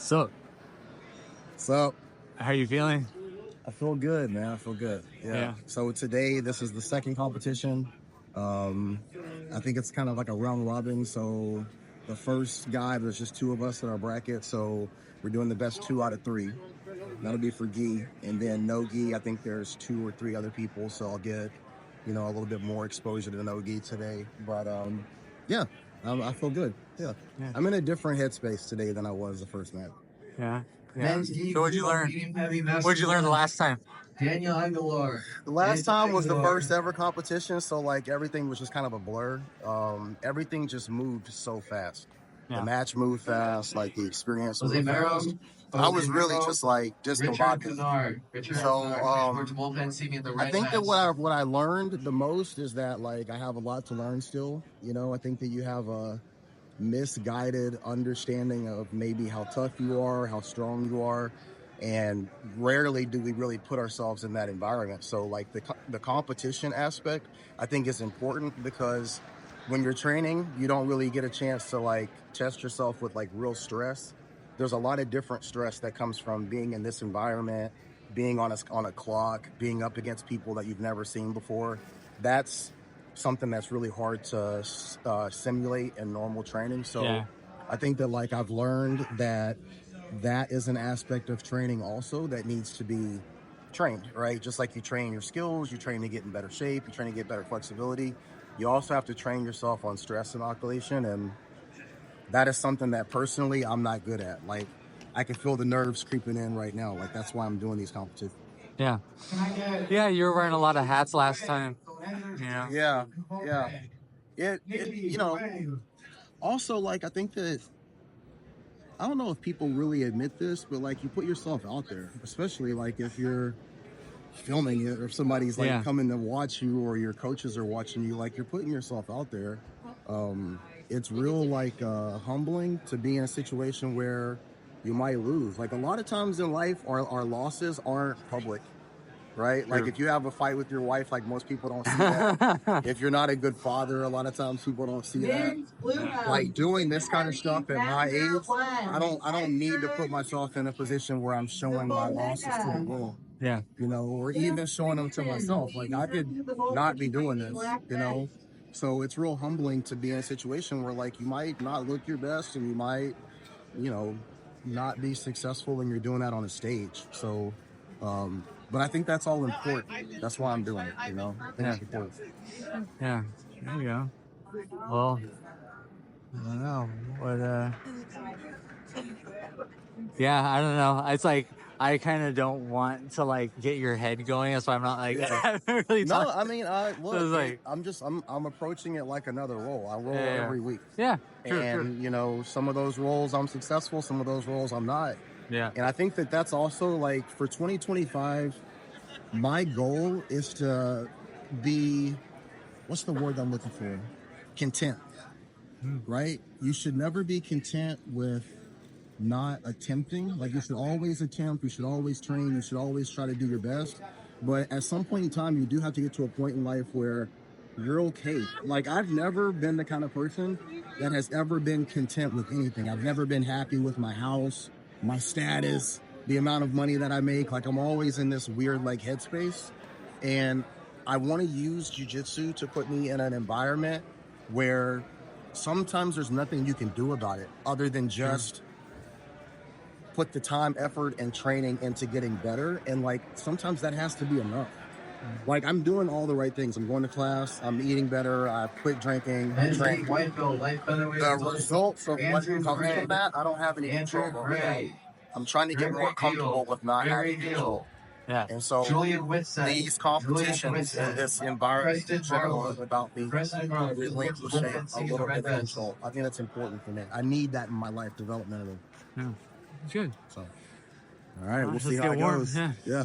So, So how are you feeling? I feel good, man. I feel good. Yeah. So today, this is the second competition. Um, I think it's kind of like a round robin. So the first guy, there's just two of us in our bracket. So we're doing the best two out of three. That'll be for Gi, and then no Gi. I think there's two or three other people. So I'll get, a little bit more exposure to no Gi today. But yeah, I feel good. Yeah. Yeah. I'm in a different headspace today than I was the first match. Yeah. Yeah. So what'd you learn? What'd you learn the last time? Daniel Aguilar. The last time was the first ever competition, so like everything was just kind of a blur. Everything just moved so fast. Yeah. The match moved fast, like the experience Jose moved Mero. fast. I was really just like Richard discombobulated. Bernard. Richard So, Bernard. George Bullpen see me in the I red think that vest. what I learned the most is that like I have a lot to learn still. I think that you have a misguided understanding of maybe how tough you are, how strong you are, and rarely do we really put ourselves in that environment. So like the competition aspect, I think is important because when you're training, you don't really get a chance to like test yourself with like real stress. There's a lot of different stress that comes from being in this environment, being on a clock, being up against people that you've never seen before. That's something that's really hard to simulate in normal training. So Yeah. I think that like I've learned that is an aspect of training also that needs to be trained, right? Just like you train your skills, you train to get in better shape, you train to get better flexibility. You also have to train yourself on stress inoculation, and that is something that personally I'm not good at. Like I can feel the nerves creeping in right now. Like that's why I'm doing these competitions. Yeah. Yeah, you were wearing a lot of hats last time. Yeah. Yeah. Also, like I think that I don't know if people really admit this, but like you put yourself out there, especially like if you're filming it or somebody's like Yeah. coming to watch you or your coaches are watching you, like you're putting yourself out there. It's real like humbling to be in a situation where you might lose. Like a lot of times in life, our losses aren't public. Right? Like True. if you have a fight with your wife, like most people don't see that. If you're not a good father, a lot of times people don't see that. Like doing this kind of stuff at my age, I don't need to put myself in a position where I'm showing my losses to the world. Yeah. Or even showing them to myself. Like I could not be doing this. So it's real humbling to be in a situation where like you might not look your best and you might, not be successful when you're doing that on a stage. So but I think that's all important. That's why I'm doing it, I think it's important. Yeah. There you go. Well, I don't know. Yeah, I don't know. It's like I kind of don't want to like get your head going. That's why I'm not like really No, talking. I mean, look, So it's like- I'm approaching it like another role. I roll Yeah. every week. Yeah. True. And, some of those roles I'm successful, some of those roles I'm not. Yeah. And I think that that's also like for 2025, my goal is to be, what's the word I'm looking for? Content, right? You should never be content with not attempting. Like you should always attempt, you should always train, you should always try to do your best. But at some point in time, you do have to get to a point in life where you're okay. Like I've never been the kind of person that has ever been content with anything. I've never been happy with my house, my status, the amount of money that I make. Like I'm always in this weird like headspace. And I want to use jiu-jitsu to put me in an environment where sometimes there's nothing you can do about it other than just put the time, effort, and training into getting better. And like sometimes that has to be enough. Like I'm doing all the right things. I'm going to class, I'm eating better, I quit drinking, I'm training. The results of what comes from that, I don't have any control over. I'm trying to get more comfortable with not having control. Yeah. And so these competitions and this environment in general is about me relinquishing a little bit of control. I think that's important for me. I need that in my life developmentally. Yeah. It's good. So, all right, we'll Let's see get how it warm. goes. Yeah. Yeah.